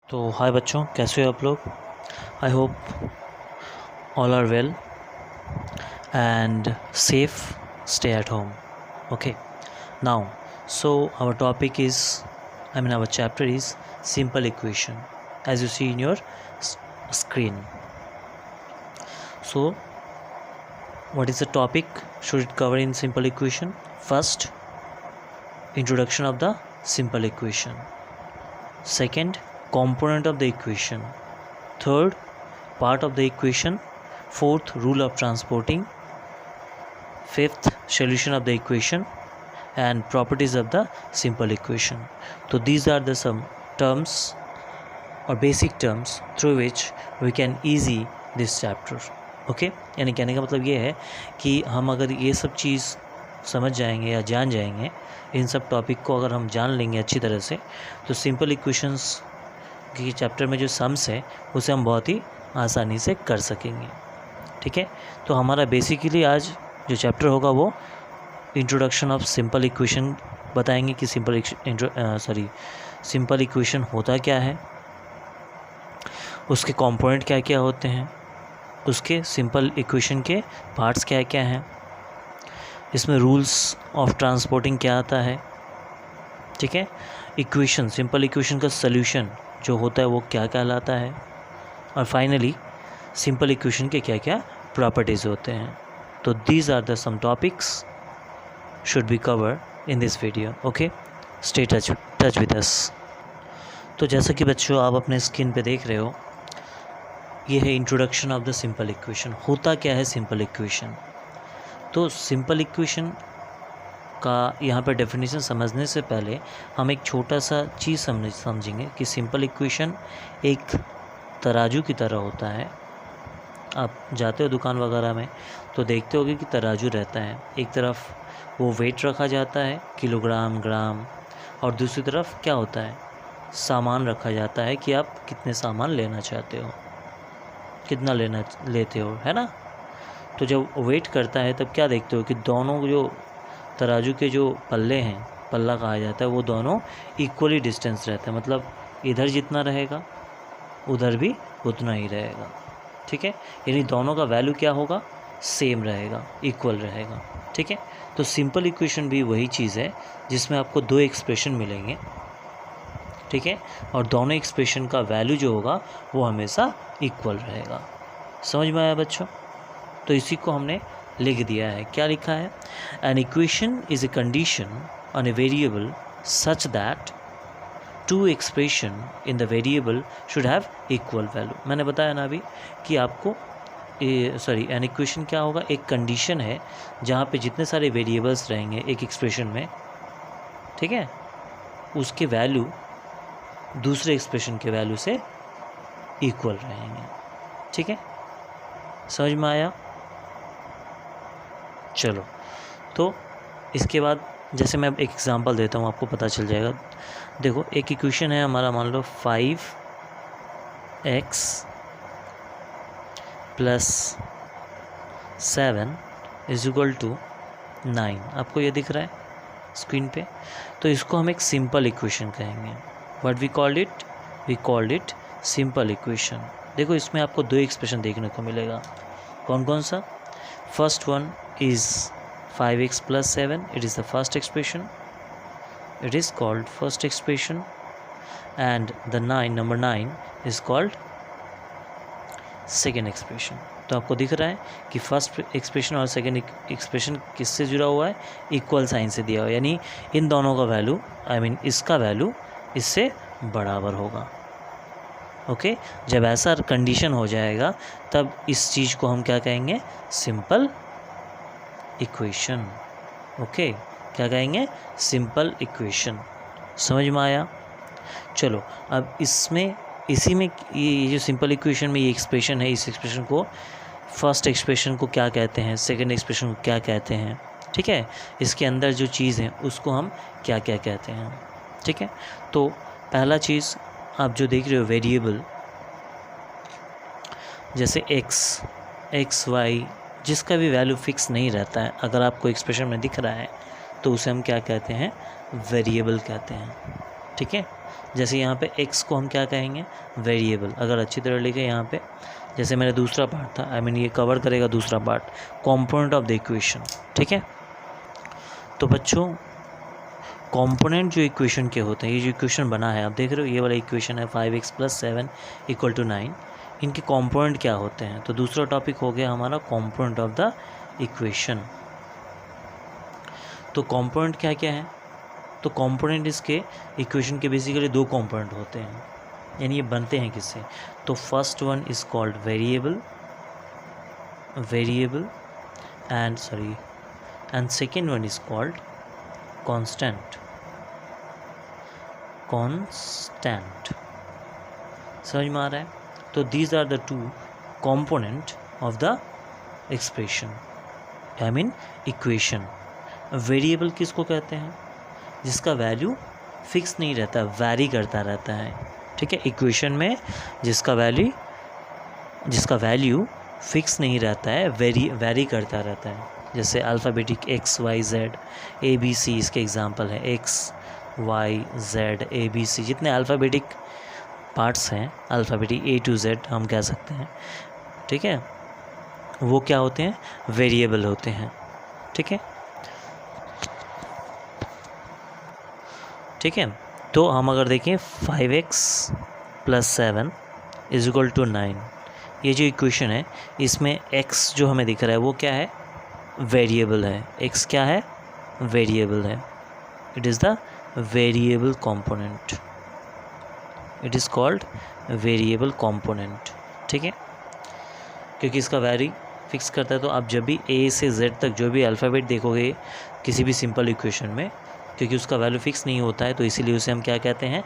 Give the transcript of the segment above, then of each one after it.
तो हाय बच्चों, कैसे हो आप लोग। I hope all are well and safe, stay at home. Okay, now so our topic is, our chapter is simple equation, as you see in your screen. So what is the topic should it cover in simple equation? First, introduction of the simple equation. Second, component of the equation. Third, part of the equation. Fourth, rule of transporting. Fifth, solution of the equation and properties of the simple equation. So these are the some terms or basic terms through which we can easy this chapter. Okay, यानी कहने का मतलब ये है कि हम अगर ये सब चीज़ समझ जाएंगे या जान जाएंगे, इन सब टॉपिक को अगर हम जान लेंगे अच्छी तरह से, तो सिंपल इक्वेशंस के चैप्टर में जो सम्स है उसे हम बहुत ही आसानी से कर सकेंगे. ठीक है, तो हमारा बेसिकली आज जो चैप्टर होगा वो इंट्रोडक्शन ऑफ सिंपल इक्वेशन बताएंगे कि सिंपल इक्वेशन होता क्या है, उसके कंपोनेंट क्या क्या होते हैं, उसके सिंपल इक्वेशन के पार्ट्स क्या क्या हैं, इसमें रूल्स ऑफ ट्रांसपोर्टिंग क्या आता है. ठीक है, इक्वेशन, सिंपल इक्वेशन का सॉल्यूशन जो होता है वो क्या कहलाता है, और फाइनली सिंपल इक्वेशन के क्या क्या प्रॉपर्टीज़ होते हैं. तो these are the some topics should be cover in this video. Okay, stay touch with us. तो जैसा कि बच्चों आप अपने स्क्रीन पे देख रहे हो, ये है introduction of the simple equation. होता क्या है सिंपल इक्वेशन? तो सिंपल इक्वेशन का यहाँ पर डेफिनेशन समझने से पहले हम एक छोटा सा चीज़ समझेंगे कि सिंपल इक्वेशन एक तराजू की तरह होता है. आप जाते हो दुकान वगैरह में तो देखते होगे कि तराजू रहता है. एक तरफ वो वेट रखा जाता है, किलोग्राम, ग्राम, और दूसरी तरफ क्या होता है, सामान रखा जाता है कि आप कितने सामान लेना चाहते हो, कितना लेते हो, है ना. तो जब वेट करता है तब क्या देखते हो कि दोनों जो तराजू के जो पल्ले हैं, पल्ला कहा जाता है, वो दोनों इक्वली डिस्टेंस रहता है. मतलब इधर जितना रहेगा उधर भी उतना ही रहेगा. ठीक है, यानी दोनों का वैल्यू क्या होगा, सेम रहेगा, इक्वल रहेगा. ठीक है, तो सिंपल इक्वेशन भी वही चीज़ है जिसमें आपको दो एक्सप्रेशन मिलेंगे. ठीक है, और दोनों एक्सप्रेशन का वैल्यू जो होगा वो हमेशा इक्वल रहेगा. समझ में आया बच्चों? तो इसी को हमने लिख दिया है. क्या लिखा है? An equation is a condition on a variable such that two expression in the variable should have equal value. मैंने बताया ना अभी कि आपको एन इक्वेशन क्या होगा, एक कंडीशन है जहाँ पे जितने सारे वेरिएबल्स रहेंगे एक एक्सप्रेशन में, ठीक है, उसके वैल्यू दूसरे एक्सप्रेशन के वैल्यू से इक्वल रहेंगे. ठीक है, समझ में आया? चलो, तो इसके बाद जैसे मैं एक एग्जांपल देता हूँ, आपको पता चल जाएगा. देखो, एक इक्वेशन है हमारा, मान लो 5x + 7 = 9. आपको ये दिख रहा है स्क्रीन पे. तो इसको हम एक सिंपल इक्वेशन कहेंगे. What we called it simple equation. देखो, इसमें आपको दो एक्सप्रेशन देखने को मिलेगा. कौन कौन सा? First one is 5x + 7. It is the first expression. It is called first expression, and the number 9 is called second expression. तो आपको दिख रहा है कि फर्स्ट एक्सप्रेशन और सेकेंड एक्सप्रेशन किससे जुड़ा हुआ है, इक्वल साइन से दिया हुआ है. यानी इन दोनों का वैल्यू, इसका वैल्यू इससे बराबर होगा. ओके, जब ऐसा कंडीशन हो जाएगा तब इस चीज़ को हम क्या कहेंगे, सिंपल इक्वेशन. ओके, क्या कहेंगे, सिंपल इक्वेशन. समझ में आया? चलो, अब इसी में ये जो सिंपल इक्वेशन में ये एक्सप्रेशन है, इस एक्सप्रेशन को, फर्स्ट एक्सप्रेशन को क्या कहते हैं, सेकंड एक्सप्रेशन को क्या कहते हैं. ठीक है, इसके अंदर जो चीज़ है उसको हम क्या क्या कहते हैं. ठीक है, तो पहला चीज़ आप जो देख रहे हो, वेरिएबल, जैसे एक्स वाई, जिसका भी वैल्यू फिक्स नहीं रहता है, अगर आपको एक्सप्रेशन में दिख रहा है तो उसे हम क्या कहते हैं, वेरिएबल कहते हैं. ठीक है, जैसे यहाँ पे x को हम क्या कहेंगे, वेरिएबल। अगर अच्छी तरह लिखे यहाँ पे, जैसे मेरा दूसरा पार्ट था, आई मीन ये कवर करेगा दूसरा part, component of the equation, ठीक है। तो बच्चों कंपोनेंट जो इक्वेशन के होते हैं, ये जो इक्वेशन बना है आप देख रहे हो, ये वाला इक्वेशन है 5x + 7 = 9, इनके कंपोनेंट क्या होते हैं। तो दूसरा टॉपिक हो गया हमारा कंपोनेंट ऑफ द इक्वेशन। तो कंपोनेंट क्या क्या है, तो कंपोनेंट इसके इक्वेशन के बेसिकली दो कंपोनेंट होते हैं, यानी ये बनते हैं किससे। तो first one is called variable and second one is called constant. समझ में आ रहा है। तो these are the two component of the expression, I mean equation. Variable किसको कहते हैं, जिसका वैल्यू फिक्स नहीं रहता, वैरी करता रहता है, ठीक है। इक्वेशन में जिसका वैल्यू फिक्स नहीं रहता है, वैरी करता रहता है। जैसे alphabetic x y z a b c इसके एग्जांपल है। x y z a b c जितने अल्फ़ाबेटिक पार्ट्स हैं, अल्फ़ाबेटिक a to z हम कह सकते हैं, ठीक है, वो क्या होते हैं, वेरिएबल होते हैं, ठीक है। ठीक है, तो हम अगर देखें 5x + 7 = 9, ये जो इक्वेशन है इसमें x जो हमें दिख रहा है वो क्या है, वेरिएबल है। x क्या है, वेरिएबल है। It is the variable component, it is called variable component, ठीक है, क्योंकि इसका वैल्यू फिक्स करता है। तो आप जब भी a से z तक जो भी अल्फ़ाबेट देखोगे किसी भी सिंपल इक्वेशन में, क्योंकि उसका वैल्यू फिक्स नहीं होता है, तो इसीलिए उसे हम क्या कहते हैं,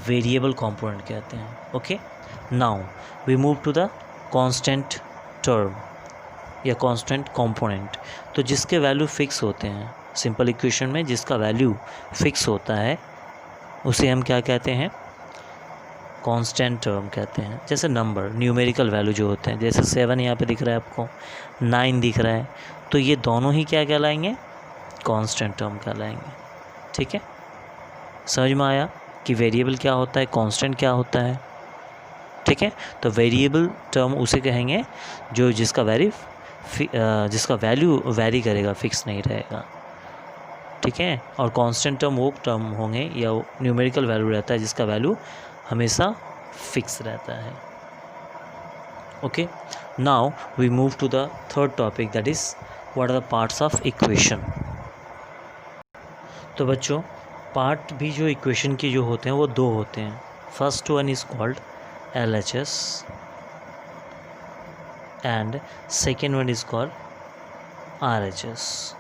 वेरिएबल कंपोनेंट कहते हैं। Okay, now we move to the constant term या कांस्टेंट कंपोनेंट। तो जिसके वैल्यू फिक्स होते हैं सिंपल इक्वेशन में, जिसका वैल्यू फिक्स होता है उसे हम क्या कहते हैं, कांस्टेंट टर्म कहते हैं। जैसे नंबर, न्यूमेरिकल वैल्यू जो होते हैं, जैसे 7 यहाँ पे दिख रहा है आपको, 9 दिख रहा है, तो ये दोनों ही क्या कहलाएंगे, कांस्टेंट टर्म कहलाएंगे, ठीक है। समझ में आया कि वेरिएबल क्या होता है, कांस्टेंट क्या होता है, ठीक है। तो वेरिएबल टर्म उसे कहेंगे जो जिसका वैल्यू वैरी करेगा, फिक्स नहीं रहेगा, ठीक है। और कांस्टेंट टर्म वो टर्म होंगे या न्यूमेरिकल वैल्यू रहता है जिसका वैल्यू हमेशा फिक्स रहता है। Okay, now we move to the third topic, that is what are the parts of equation. तो बच्चों पार्ट भी जो इक्वेशन के जो होते हैं वो दो होते हैं। First one is called LHS and second one is called RHS,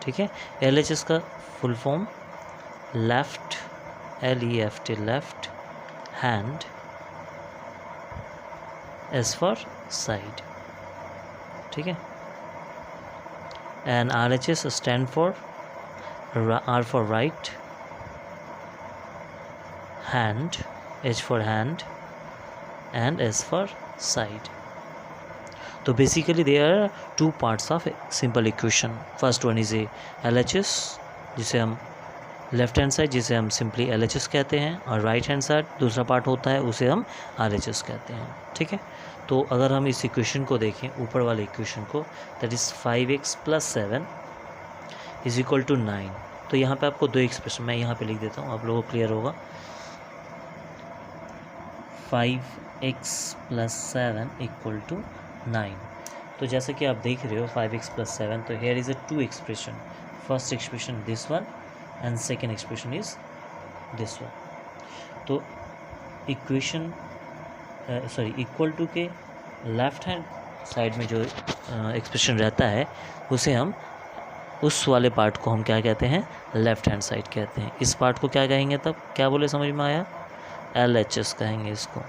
ठीक है। LHS का full form left, LEFT, left hand, S for side, ठीक है। And RHS stand for R for right, hand, H for hand and S for side. तो basically there are two parts of simple equation. First one is a LHS जिसे हम left hand side जिसे हम simply LHS कहते हैं, और right hand side दूसरा part होता है उसे हम RHS कहते हैं, ठीक है। तो अगर हम इस इक्वेशन को देखें, ऊपर वाले इक्वेशन को, दैट इज़ 5x + 7 = 9। तो यहाँ पे आपको दो एक्सप्रेशन मैं यहाँ पे लिख देता हूँ, आप लोगों को क्लियर होगा। 5x + 7 = 9। तो जैसे कि आप देख रहे हो 5x + 7, तो here is a two expression, first expression this one and second expression is this one. तो इक्वेशन इक्वल टू के लेफ्ट हैंड साइड में जो एक्सप्रेशन रहता है उसे हम, उस वाले पार्ट को हम क्या कहते हैं, लेफ्ट हैंड साइड कहते हैं। इस पार्ट को क्या कहेंगे, तब क्या बोले समझ में आया, LHS कहेंगे इसको।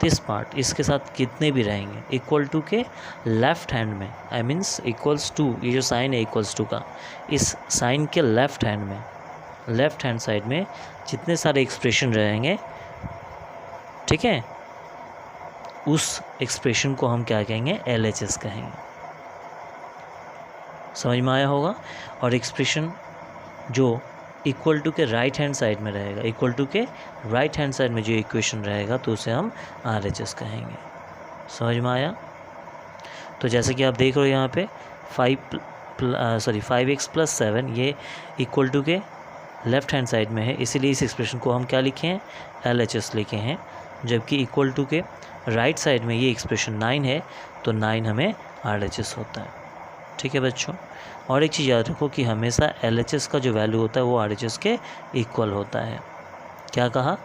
दिस पार्ट इसके साथ कितने भी रहेंगे इक्वल टू के लेफ्ट हैंड में, आई मीन्स इक्वल्स टू, ये जो साइन है इक्वल्स टू का, इस साइन के लेफ्ट हैंड में, लेफ्ट हैंड साइड में जितने सारे एक्सप्रेशन रहेंगे, ठीक है, उस एक्सप्रेशन को हम क्या कहेंगे, LHS कहेंगे। समझ में आया होगा। और एक्सप्रेशन जो इक्वल टू के राइट हैंड साइड में रहेगा, इक्वल टू के राइट हैंड साइड में जो इक्वेशन रहेगा तो उसे हम RHS कहेंगे। समझ में आया? तो जैसे कि आप देख रहे हो यहाँ पे 5x + 7 ये इक्वल टू के लेफ़्ट हैंड साइड में है, इसीलिए इस एक्सप्रेशन को हम क्या लिखे हैं, LHS लिखे हैं। जबकि इक्वल टू के राइट साइड में ये एक्सप्रेशन 9 है, तो 9 हमें RHS होता है। ठीक है बच्चों, और एक चीज़ याद रखो कि हमेशा LHS का जो वैल्यू होता है वो RHS के इक्वल होता है। क्या कहा?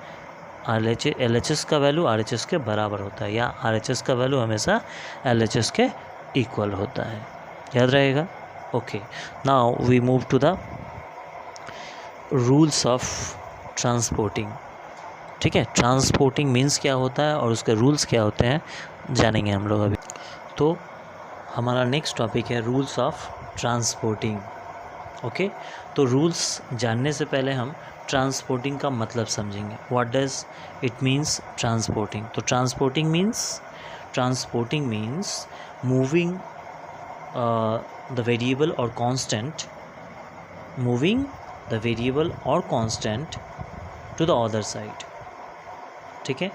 LHS का वैल्यू RHS के बराबर होता है, या RHS का वैल्यू हमेशा LHS के इक्वल होता है। याद रहेगा? Okay, now we move to the rules of transporting. ठीक है, ट्रांसपोर्टिंग मीन्स क्या होता है और उसके रूल्स क्या होते हैं जानेंगे हम लोग अभी। तो हमारा नेक्स्ट टॉपिक है रूल्स ऑफ ट्रांसपोर्टिंग। ओके, तो रूल्स जानने से पहले हम ट्रांसपोर्टिंग का मतलब समझेंगे। What does it means transporting? तो transporting means moving the variable और constant to the other side. ठीक है,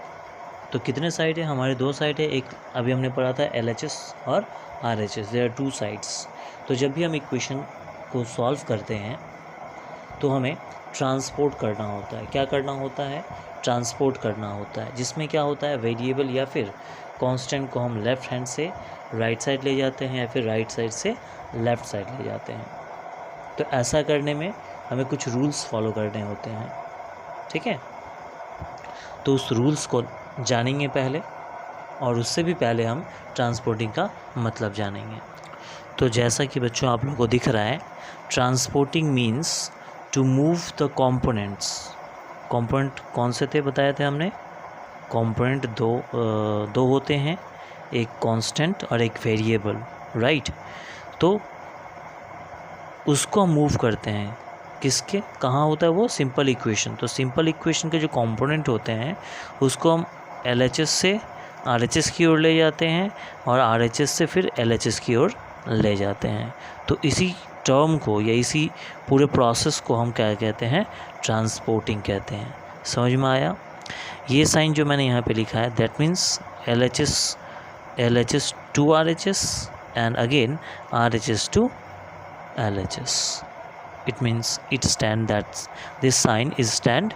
तो कितने साइड है? हमारे 2 साइड है। एक अभी हमने पढ़ा था LHS और RHS, देयर आर 2 साइड्स। तो जब भी हम इक्वेशन को सॉल्व करते हैं तो हमें ट्रांसपोर्ट करना होता है। क्या करना होता है? ट्रांसपोर्ट करना होता है, जिसमें क्या होता है, वेरिएबल या फिर कांस्टेंट को हम लेफ़्ट हैंड से राइट साइड ले जाते हैं या फिर राइट साइड से लेफ़्ट साइड ले जाते हैं। तो ऐसा करने में हमें कुछ रूल्स फॉलो करने होते हैं। ठीक है, तो उस रूल्स को जानेंगे पहले, और उससे भी पहले हम ट्रांसपोर्टिंग का मतलब जानेंगे। तो जैसा कि बच्चों आप लोगों को दिख रहा है, transporting means to move the components. Component कौन से थे बताए थे हमने? कंपोनेंट दो होते हैं, एक कांस्टेंट और एक वेरिएबल, राइट। तो उसको हम मूव करते हैं, किसके कहाँ होता है वो? Simple equation. तो सिंपल इक्वेशन के जो कंपोनेंट होते हैं उसको हम LHS से RHS की ओर ले जाते हैं और RHS से फिर LHS की ओर ले जाते हैं। तो इसी टर्म को या इसी पूरे प्रोसेस को हम क्या कहते हैं? ट्रांसपोर्टिंग कहते हैं। समझ में आया? ये साइन जो मैंने यहाँ पे लिखा है, that means LHS to RHS and again RHS to LHS. It means that this sign is stand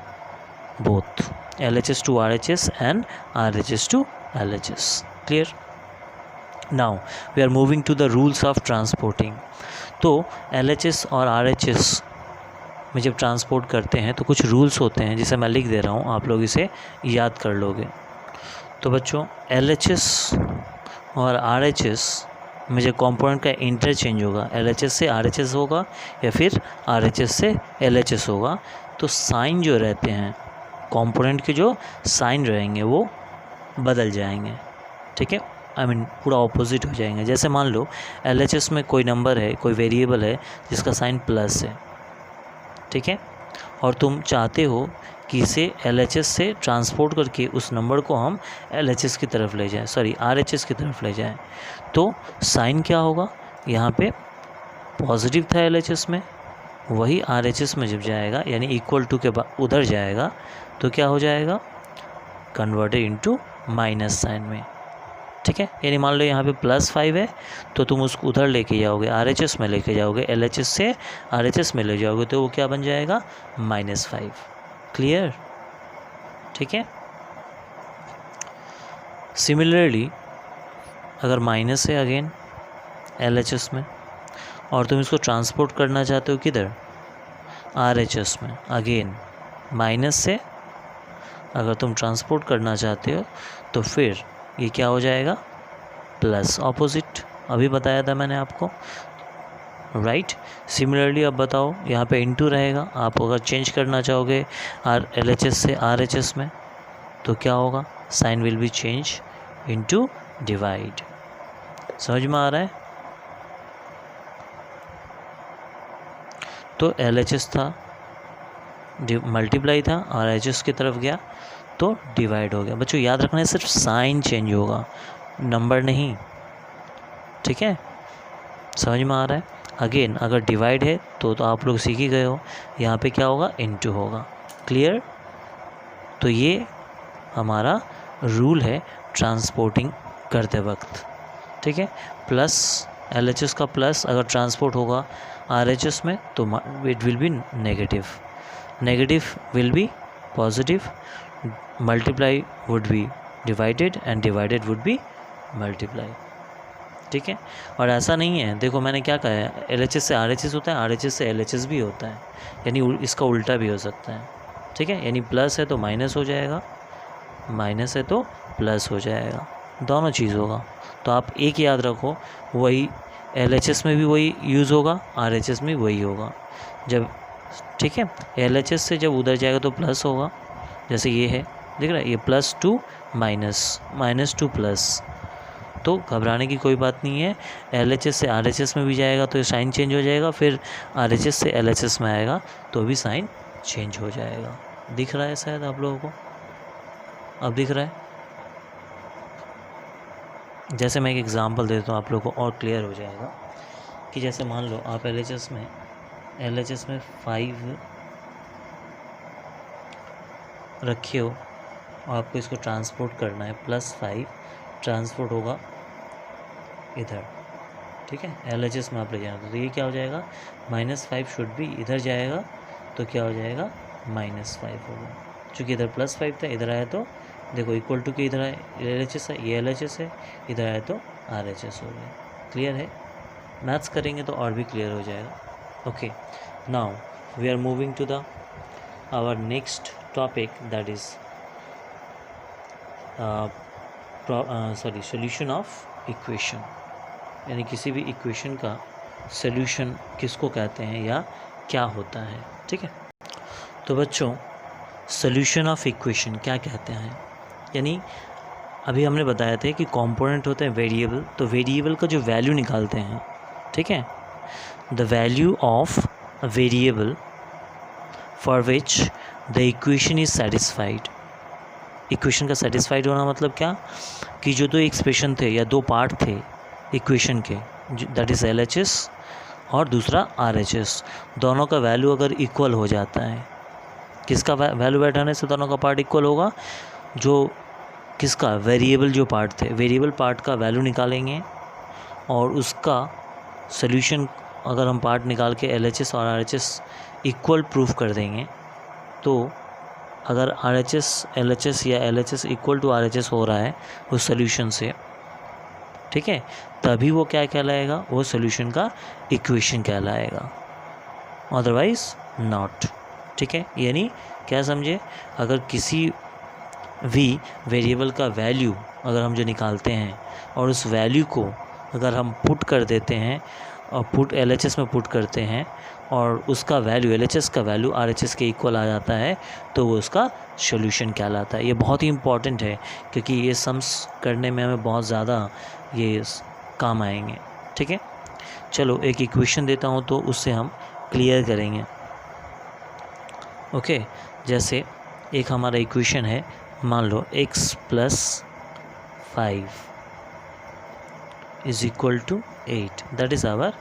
both LHS to RHS and RHS to LHS. Clear? Now we are moving to the rules of transporting. तो LHS और RHS में जब transport करते हैं तो कुछ rules होते हैं, जिसे मैं लिख दे रहा हूँ, आप लोग इसे याद कर लोगे। तो बच्चों LHS और RHS में जो कंपोनेंट का इंटरचेंज होगा, LHS से RHS होगा या फिर RHS से LHS होगा, तो साइन जो रहते हैं, कंपोनेंट के जो साइन रहेंगे वो बदल जाएंगे। ठीक है, पूरा ऑपोजिट हो जाएंगे। जैसे मान लो LHS में कोई नंबर है, कोई वेरिएबल है जिसका साइन प्लस है, ठीक है, और तुम चाहते हो कि इसे LHS से ट्रांसपोर्ट करके उस नंबर को हम RHS की तरफ ले जाएं, RHS की तरफ ले जाएं, तो साइन क्या होगा? यहाँ पे पॉजिटिव था LHS में, वही RHS में जब जाएगा यानी इक्वल टू के बाद उधर जाएगा तो क्या हो जाएगा? कन्वर्टेड इनटू माइनस साइन में। ठीक है, यानी मान लो यहाँ पे +5 है तो तुम उसको उधर लेके जाओगे, RHS में लेके जाओगे, LHS से RHS में ले जाओगे तो वो क्या बन जाएगा? -5। क्लियर? ठीक है। सिमिलरली अगर माइनस है अगेन LHS में और तुम इसको ट्रांसपोर्ट करना चाहते हो किधर? RHS में, अगेन माइनस से अगर तुम ट्रांसपोर्ट करना चाहते हो तो फिर ये क्या हो जाएगा? प्लस, ऑपोजिट, अभी बताया था मैंने आपको, राइट। सिमिलरली अब बताओ, यहाँ पे इनटू रहेगा, आप अगर चेंज करना चाहोगे LHS से RHS में तो क्या होगा? Sign will be change into divide. समझ में आ रहा है? तो LHS था मल्टीप्लाई था, RHS की तरफ गया तो डिवाइड हो गया। बच्चों याद रखना है, सिर्फ साइन चेंज होगा, नंबर नहीं। ठीक है, समझ में आ रहा है? अगेन अगर डिवाइड है तो आप लोग सीख ही गए हो, यहाँ पे क्या होगा, इनटू होगा। क्लियर? तो ये हमारा रूल है ट्रांसपोर्टिंग करते वक्त, ठीक है। प्लस LHS का प्लस अगर ट्रांसपोर्ट होगा RHS में तो it will be negative, negative will be positive, multiply would be divided and divided would be multiply, ठीक है। और ऐसा नहीं है, देखो मैंने क्या कहा है, LHS से RHS होता है, RHS से LHS भी होता है, यानी इसका उल्टा भी हो सकता है, ठीक है। यानी प्लस है तो माइनस हो जाएगा, माइनस है तो प्लस हो जाएगा, दोनों चीज़ होगा। तो आप एक याद रखो, वही LHS में भी वही यूज़ होगा, RHS में वही होगा जब, ठीक है। LHS से जब उधर जाएगा तो प्लस होगा, जैसे ये है, देख रहा है, ये plus two minus, minus two plus, तो घबराने की कोई बात नहीं है। LHS से RHS में भी जाएगा तो साइन चेंज हो जाएगा, फिर RHS से LHS में आएगा तो भी साइन चेंज हो जाएगा। दिख रहा है शायद आप लोगों को, अब दिख रहा है। जैसे मैं एक एग्ज़ाम्पल देता हूँ आप लोगों को और क्लियर हो जाएगा, कि जैसे मान लो आप LHS में 5 रखे हो और आपको इसको ट्रांसपोर्ट करना है, +5 ट्रांसपोर्ट होगा इधर, ठीक है। LHS में आप ले जाना, तो ये क्या हो जाएगा, -5 शुड भी इधर जाएगा तो क्या हो जाएगा, -5 होगा। चूँकि इधर +5 था, इधर आया तो देखो इक्वल टू के इधर आए, LHS है, ये LHS है, इधर आया तो RHS हो गया। क्लियर है? मैथ्स करेंगे तो और भी क्लियर हो जाएगा। Okay, now we are moving to the our next topic, that is solution of equation, यानी किसी भी इक्वेशन का सॉल्यूशन किसको कहते हैं या क्या होता है, ठीक है। तो बच्चों, सॉल्यूशन ऑफ इक्वेशन क्या कहते हैं, यानी अभी हमने बताया था कि कंपोनेंट होते हैं वेरिएबल, तो वेरिएबल का जो वैल्यू निकालते हैं, ठीक है, the value of variable for which the equation is satisfied. Equation का सेटिस्फाइड होना मतलब क्या, कि जो दो एक्सप्रेशन थे या दो पार्ट थे इक्वेशन के, दैट इज़ LHS और दूसरा RHS, दोनों का वैल्यू अगर इक्वल हो जाता है, किसका वैल्यू बैठाने से दोनों का पार्ट इक्वल होगा, जो किसका, वेरिएबल जो पार्ट थे, वेरिएबल पार्ट का वैल्यू निकालेंगे और उसका सॉल्यूशन अगर हम पार्ट निकाल के LHS और RHS इक्वल प्रूफ कर देंगे, तो अगर RHS LHS या LHS इक्वल टू RHS हो रहा है उस सॉल्यूशन से, ठीक है, तभी वो क्या कहलाएगा, वो सॉल्यूशन का इक्वेशन कहलाएगा, अदरवाइज नॉट, ठीक है। यानी क्या समझे, अगर किसी भी वेरिएबल का वैल्यू अगर हम जो निकालते हैं और उस वैल्यू को अगर हम पुट कर देते हैं और LHS में पुट करते हैं और उसका वैल्यू LHS का वैल्यू RHS के इक्वल आ जाता है, तो वो उसका सॉल्यूशन कहलाता है। ये बहुत ही इम्पॉर्टेंट है क्योंकि ये सम्स करने में हमें बहुत ज़्यादा ये काम आएंगे, ठीक है। चलो एक इक्वेशन देता हूँ तो उससे हम क्लियर करेंगे। ओके, जैसे एक हमारा इक्वेशन है, मान लो x + 5 is equal to 8, that is our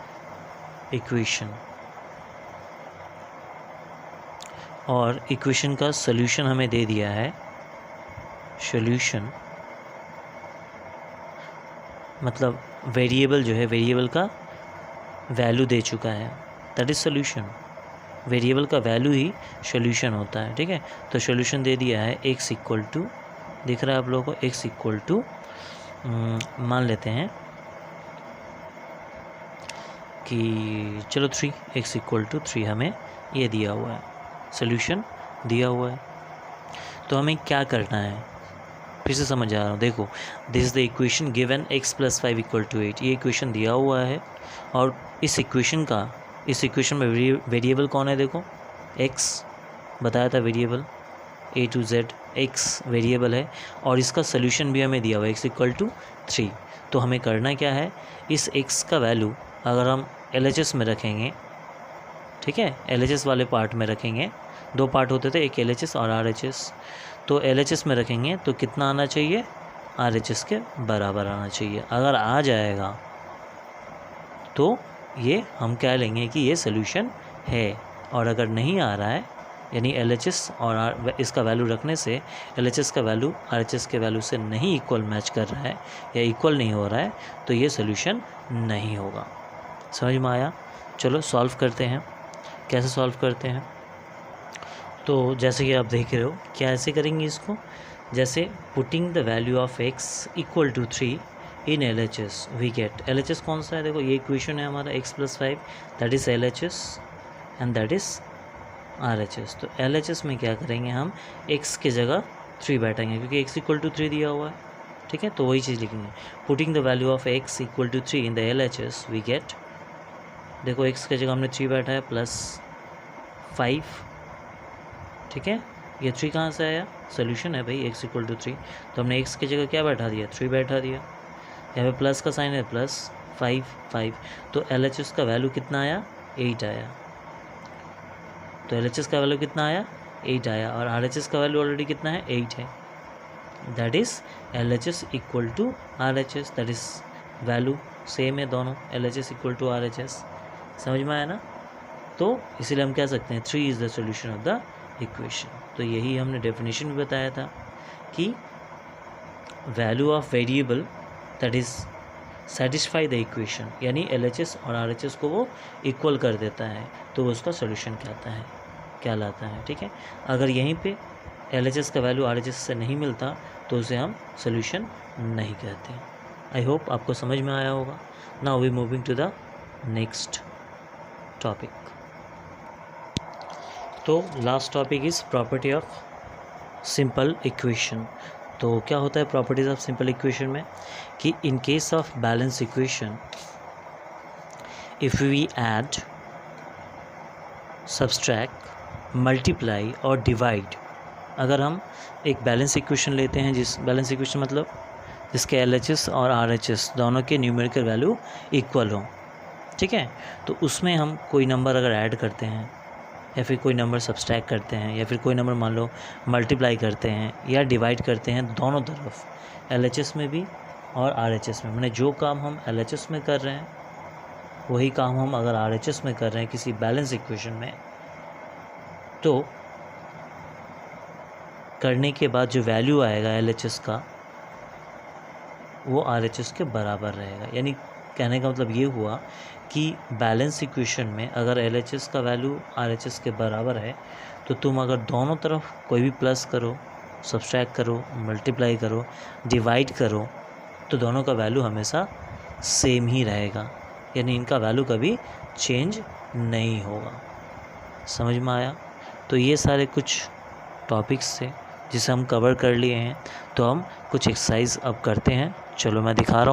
equation. और इक्वेशन का सॉल्यूशन हमें दे दिया है, सॉल्यूशन मतलब वेरिएबल जो है, वेरिएबल का वैल्यू दे चुका है, दैट इज़ सॉल्यूशन। वेरिएबल का वैल्यू ही सॉल्यूशन होता है, ठीक है। तो सॉल्यूशन दे दिया है x इक्वल टू, दिख रहा है आप लोगों को, x इक्वल टू मान लेते हैं कि चलो 3, x इक्वल टू 3 हमें ये दिया हुआ है, सॉल्यूशन दिया हुआ है। तो हमें क्या करना है, फिर से समझ आ रहा हूँ, देखो this is the equation given x + 5 equal to 8, ये इक्वेशन दिया हुआ है और इस इक्वेशन में वेरिएबल कौन है, देखो x बताया था variable, A to Z x variable है और इसका सॉल्यूशन भी हमें दिया हुआ है x इक्वल टू 3। तो हमें करना क्या है, इस x का वैल्यू अगर हम LHS में रखेंगे, ठीक है, LHS वाले पार्ट में रखेंगे, दो पार्ट होते थे, एक LHS और RHS, तो LHS में रखेंगे तो कितना आना चाहिए, RHS के बराबर आना चाहिए। अगर आ जाएगा तो ये हम कह लेंगे कि ये सोल्यूशन है। और अगर नहीं आ रहा है, यानी LHS और इसका वैल्यू रखने से LHS का वैल्यू RHS के वैल्यू से नहीं इक्वल मैच कर रहा है या इक्वल नहीं हो रहा है, तो ये सोल्यूशन नहीं होगा। समझ में आया? चलो सॉल्व करते हैं। कैसे सॉल्व करते हैं? तो जैसे कि आप देख रहे हो, क्या ऐसे करेंगे इसको, जैसे putting the value of x equal to 3 in LHS we get, LHS कौन सा है, देखो ये इक्वेशन है हमारा x + 5, that is LHS and that is RHS। तो LHS में क्या करेंगे, हम x के जगह 3 बैठेंगे क्योंकि x इक्वल टू 3 दिया हुआ है, ठीक है। तो वही चीज़ लिखेंगे, putting the value of x equal to 3 in the LHS we get, देखो x के जगह हमने 3 बैठा है +5, ठीक है। ये 3 कहाँ से आया, सोल्यूशन है भाई x इक्वल टू 3, तो हमने x की जगह क्या बैठा दिया, 3 बैठा दिया। यहाँ पे प्लस का साइन है, +5, तो LHS का वैल्यू कितना आया, 8 आया। तो LHS का वैल्यू कितना आया, 8 आया, और RHS का वैल्यू ऑलरेडी कितना है, 8 है। That is LHS equal to RHS, that is value same है दोनों, LHS इक्वल टू RHS। समझ में आया ना? तो इसीलिए हम कह सकते हैं 3 is the solution of the equation. तो यही हमने डेफिनेशन भी बताया था कि value of variable that is satisfy the equation, यानी LHS और RHS को वो इक्वल कर देता है, तो वो उसका सोल्यूशन कहलाता है, ठीक है। अगर यहीं पे LHS का वैल्यू RHS से नहीं मिलता तो उसे हम सोल्यूशन नहीं कहते। आई होप आपको समझ में आया होगा। Now we moving to the next topic. तो last topic is property of simple equation. तो क्या होता है प्रॉपर्टीज ऑफ सिंपल इक्वेशन में, कि in case of balance equation if we add, subtract, multiply और डिवाइड, अगर हम एक बैलेंस इक्वेशन लेते हैं, जिस बैलेंस इक्वेशन मतलब जिसके LHS और RHS दोनों के न्यूमेरिकल वैल्यू इक्वल हो, ठीक है, तो उसमें हम कोई नंबर अगर ऐड करते हैं या फिर कोई नंबर सब्सट्रैक्ट करते हैं या फिर कोई नंबर मान लो मल्टीप्लाई करते हैं या डिवाइड करते हैं, दोनों तरफ LHS में भी और RHS में, मैंने जो काम हम LHS में कर रहे हैं वही काम हम अगर RHS में कर रहे हैं किसी बैलेंस इक्वेशन में, तो करने के बाद जो वैल्यू आएगा LHS का वो RHS के बराबर रहेगा। यानी कहने का मतलब ये हुआ कि बैलेंस इक्वेशन में अगर LHS का वैल्यू RHS के बराबर है, तो तुम अगर दोनों तरफ कोई भी प्लस करो, सब्सट्रैक्ट करो, मल्टीप्लाई करो, डिवाइड करो, तो दोनों का वैल्यू हमेशा सेम ही रहेगा, यानी इनका वैल्यू कभी चेंज नहीं होगा। समझ में आया? तो ये सारे कुछ टॉपिक्स थे जिसे हम कवर कर लिए हैं। तो हम कुछ एक्सरसाइज अब करते हैं। चलो मैं दिखा रहा हूँ।